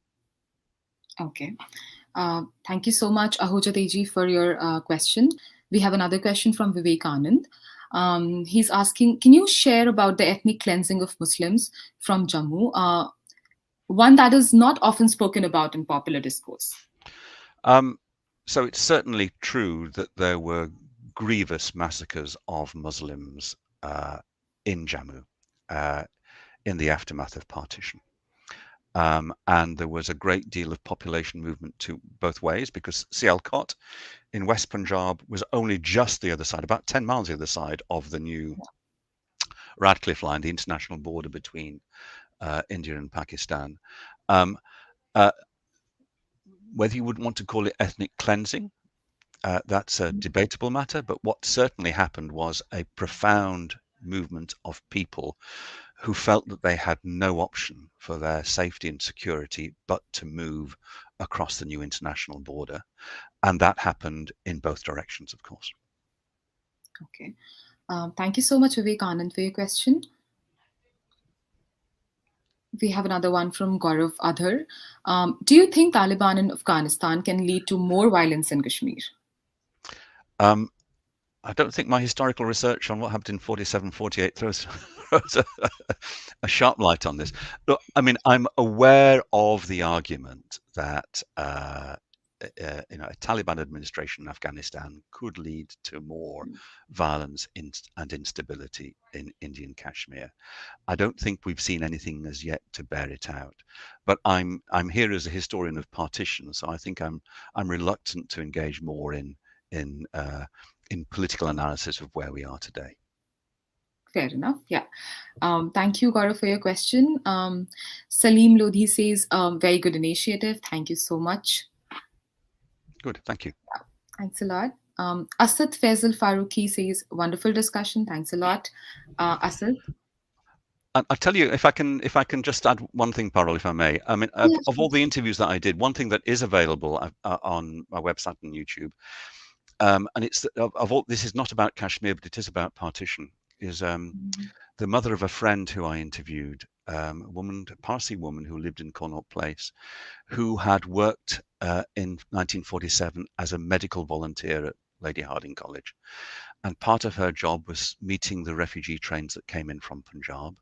Okay. Thank you so much, Ahuja Teji, for your question. We have another question from Vivekanand. He's asking, can you share about the ethnic cleansing of Muslims from Jammu? One that is not often spoken about in popular discourse. So it's certainly true that there were grievous massacres of Muslims in Jammu in the aftermath of partition. And there was a great deal of population movement to both ways because Sialkot in West Punjab was only just the other side, about 10 miles the other side of the new Radcliffe Line, the international border between India and Pakistan. Whether you would want to call it ethnic cleansing, that's a debatable matter, but what certainly happened was a profound movement of people who felt that they had no option for their safety and security but to move across the new international border. And that happened in both directions, of course. Okay. Thank you so much, Vivekanand, for your question. We have another one from Gaurav Adhar. Do you think Taliban in Afghanistan can lead to more violence in Kashmir? I don't think my historical research on what happened in 47, 48 throws a sharp light on this. Look, I mean, I'm aware of the argument that a Taliban administration in Afghanistan could lead to more violence and instability in Indian Kashmir. I don't think we've seen anything as yet to bear it out. But I'm here as a historian of partition, so I think I'm reluctant to engage more in political analysis of where we are today. Fair enough. Yeah. Thank you, Gaurav, for your question. Salim Lodhi says, very good initiative. Thank you so much. Good. Thank you. Yeah, thanks a lot. Asad Faisal Faruqi says, wonderful discussion. Thanks a lot. Asad? I'll tell you, if I can just add one thing, Parul, if I may. I mean, of all the interviews that I did, one thing that is available on my website and YouTube, and it's of all. This is not about Kashmir, but it is about partition. Is the mother of a friend who I interviewed, a Parsi woman who lived in Connaught Place, who had worked in 1947 as a medical volunteer at Lady Hardinge College, and part of her job was meeting the refugee trains that came in from Punjab.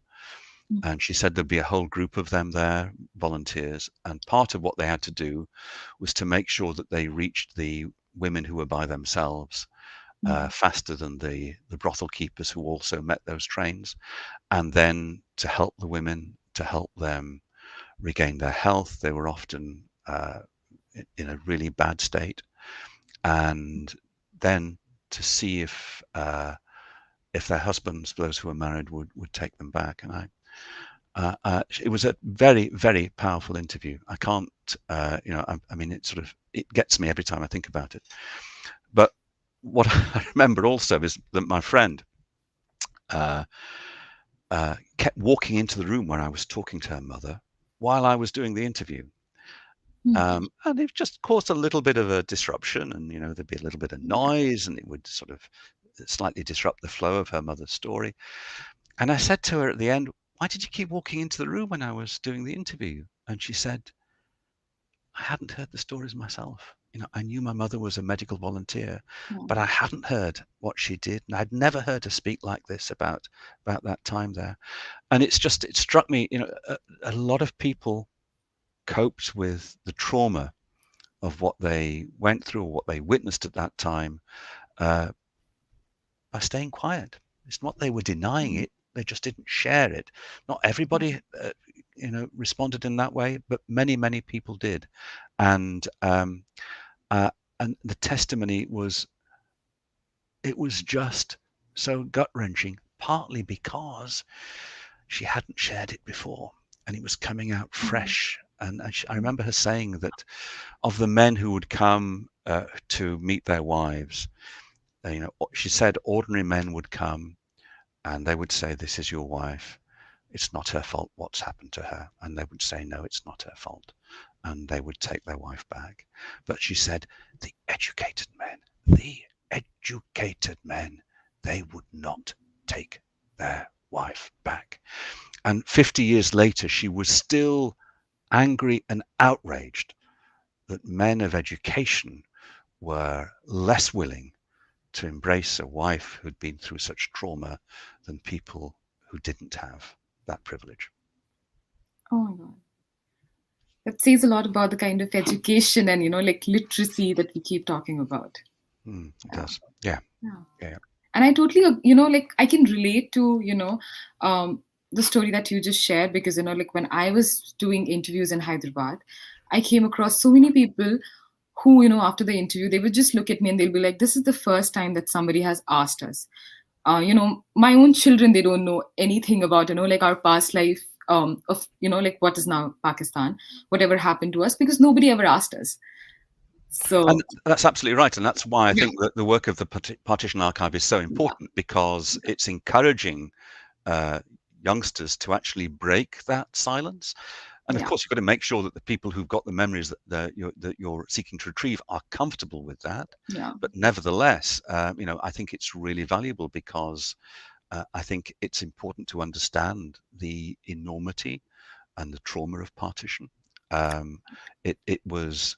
And she said there'd be a whole group of them there, volunteers, and part of what they had to do was to make sure that they reached the women who were by themselves faster than the brothel keepers who also met those trains, and then to help the women, to help them regain their health. They were often in a really bad state, and then to see if their husbands, those who were married, would take them back. And it was a very, very powerful interview. I can't, I mean, it gets me every time I think about it. But what I remember also is that my friend kept walking into the room where I was talking to her mother while I was doing the interview. And it just caused a little bit of a disruption, and there'd be a little bit of noise, and it would sort of slightly disrupt the flow of her mother's story. And I said to her at the end, why did you keep walking into the room when I was doing the interview? And she said, I hadn't heard the stories myself. I knew my mother was a medical volunteer, but I hadn't heard what she did, and I'd never heard her speak like this about that time there. And it struck me, a lot of people coped with the trauma of what they went through or what they witnessed at that time by staying quiet. It's not they were denying it; they just didn't share it. Not everybody, responded in that way, but many people did, and and the testimony was just so gut wrenching. Partly because she hadn't shared it before, and it was coming out fresh. And I remember her saying that of the men who would come to meet their wives, she said ordinary men would come and they would say, "This is your wife. It's not her fault what's happened to her." And they would say, "No, it's not her fault." And they would take their wife back. But she said, the educated men, they would not take their wife back. And 50 years later, she was still angry and outraged that men of education were less willing to embrace a wife who'd been through such trauma than people who didn't have that privilege. Oh my God. That says a lot about the kind of education and, literacy that we keep talking about. It does. Yeah. And I totally, I can relate to, the story that you just shared, because, when I was doing interviews in Hyderabad, I came across so many people who, after the interview, they would just look at me and they'll be like, this is the first time that somebody has asked us. My own children, they don't know anything about, our past life of, what is now Pakistan, whatever happened to us, because nobody ever asked us. So, and that's absolutely right. And that's why I think that the work of the Partition Archive is so important, because it's encouraging youngsters to actually break that silence. And of course, you've got to make sure that the people who've got the memories that you're seeking to retrieve are comfortable with that. But nevertheless, I think it's really valuable, because I think it's important to understand the enormity and the trauma of partition. It was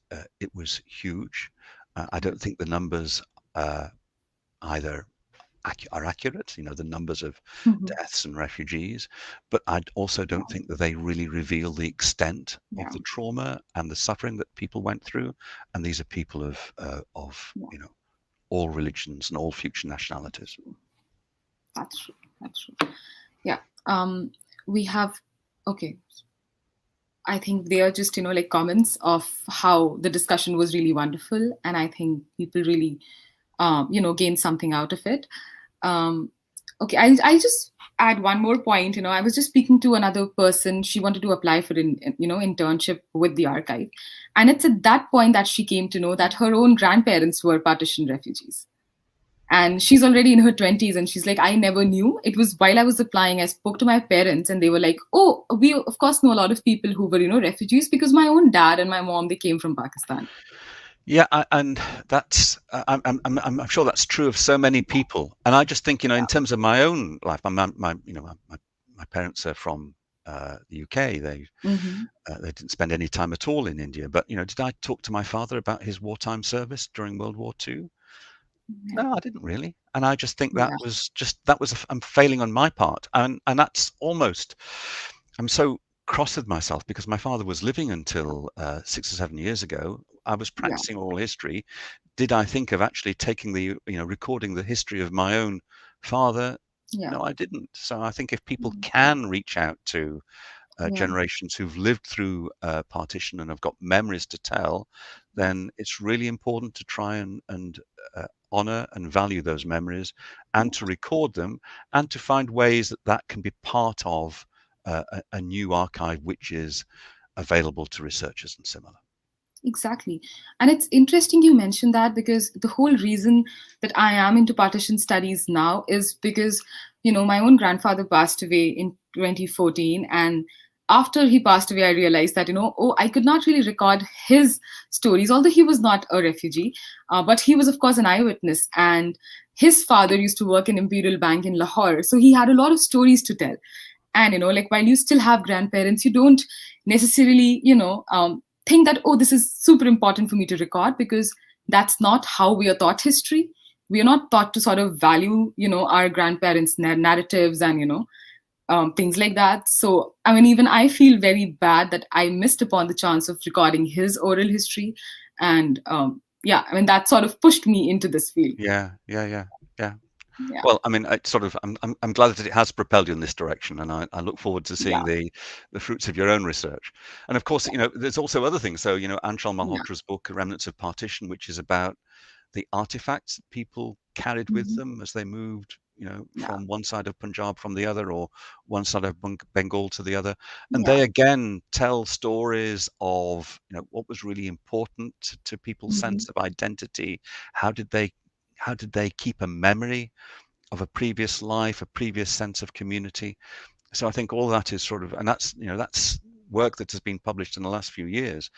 huge. I don't think the numbers either are accurate, the numbers of deaths and refugees, but I also don't think that they really reveal the extent of the trauma and the suffering that people went through. And these are people of all religions and all future nationalities. That's true. Yeah. We have, okay. I think they are just, comments of how the discussion was really wonderful. And I think people really, gained something out of it. Okay, I just add one more point. I was just speaking to another person. She wanted to apply for an internship with the archive. And it's at that point that she came to know that her own grandparents were partition refugees. And she's already in her 20s, and she's like, I never knew. It was while I was applying, I spoke to my parents, and they were like, oh, we of course know a lot of people who were, refugees, because my own dad and my mom, they came from Pakistan. Yeah, and that's I'm sure that's true of so many people. And I just think, in terms of my own life, my parents are from the UK. They didn't spend any time at all in India. But did I talk to my father about his wartime service during World War II? No, I didn't really. And I just think that was I'm failing on my part. And that's almost, I'm so cross with myself, because my father was living until 6 or 7 years ago. I was practicing oral history. Did I think of actually taking recording the history of my own father? No, I didn't. So I think if people can reach out to generations who've lived through partition and have got memories to tell, then it's really important to try and honor and value those memories, and to record them, and to find ways that can be part of a new archive which is available to researchers and similar. Exactly. And it's interesting you mentioned that, because the whole reason that I am into partition studies now is because, my own grandfather passed away in 2014. And after he passed away, I realized that, I could not really record his stories, although he was not a refugee, but he was, of course, an eyewitness. And his father used to work in Imperial Bank in Lahore. So he had a lot of stories to tell. And, while you still have grandparents, you don't necessarily, think that, oh, this is super important for me to record, because that's not how we are taught history. We are not taught to sort of value, our grandparents' narratives and, things like that. So, even I feel very bad that I missed upon the chance of recording his oral history. And that sort of pushed me into this field. Yeah. Yeah. Well, I mean, I'm glad that it has propelled you in this direction, and I look forward to seeing Yeah. the fruits of your own research. And of course, Yeah. there's also other things. So, Anshul Yeah. Malhotra's book, Remnants of Partition, which is about the artifacts that people carried with Mhm. them as they moved, Yeah. from one side of Punjab from the other, or one side of Bengal to the other. And Yeah. they again tell stories of, what was really important to people's Mhm. sense of identity. How did they keep a memory of a previous life, a previous sense of community? So I think all that is sort of, and that's work that has been published in the last few years.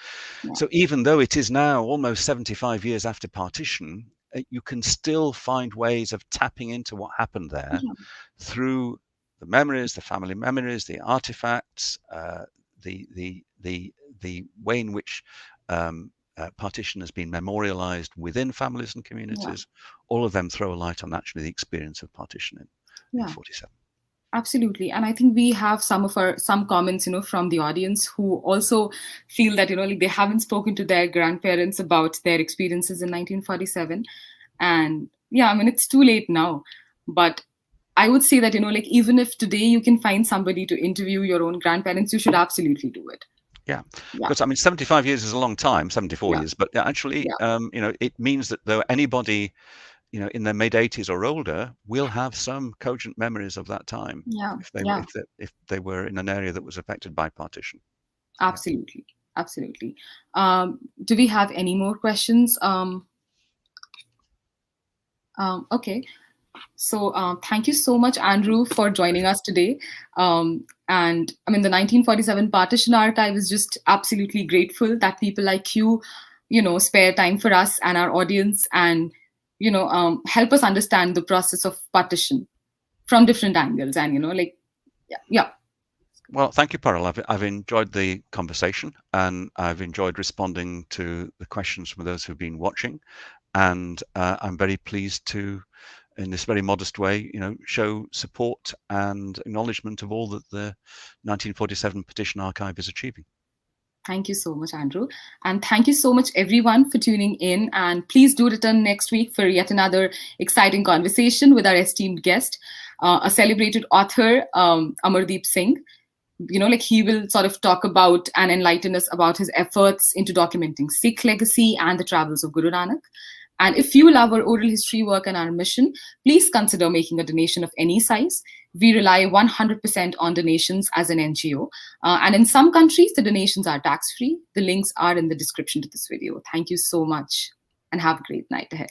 Yeah. So even though it is now almost 75 years after partition, you can still find ways of tapping into what happened there Yeah. through the memories, the family memories, the artifacts, the way in which partition has been memorialized within families and Yeah. communities. All of them throw a light on actually the experience of partition in Yeah. 47. Absolutely. And I think we have some comments, from the audience who also feel that, like they haven't spoken to their grandparents about their experiences in 1947. And yeah, I mean, it's too late now. But I would say that, like even if today you can find somebody to interview your own grandparents, you should absolutely do it. Yeah, Yeah. because I mean, 75 years is a long time, 74 Yeah. years, but actually, Yeah. it means that though anybody, in their mid 80s or older, will have some cogent memories of that time Yeah. if they Yeah. if they were in an area that was affected by partition. Yeah. Absolutely. Absolutely. Do we have any more questions? Okay. So thank you so much, Andrew, for joining Pleasure. us today. And I mean, the 1947 Partition Archive is just absolutely grateful that people like you, spare time for us and our audience and, help us understand the process of partition from different angles. And, like, yeah, yeah. Well, thank you, Parul. I've enjoyed the conversation, and I've enjoyed responding to the questions from those who've been watching. And I'm very pleased to, in this very modest way, show support and acknowledgement of all that the 1947 Petition Archive is achieving. Thank you so much, Andrew. And thank you so much, everyone, for tuning in. And please do return next week for yet another exciting conversation with our esteemed guest, a celebrated author, Amardeep Singh. Like he will sort of talk about and enlighten us about his efforts into documenting Sikh legacy and the travels of Guru Nanak. And if you love our oral history work and our mission, please consider making a donation of any size. We rely 100% on donations as an NGO. And in some countries, the donations are tax free. The links are in the description to this video. Thank you so much and have a great night ahead.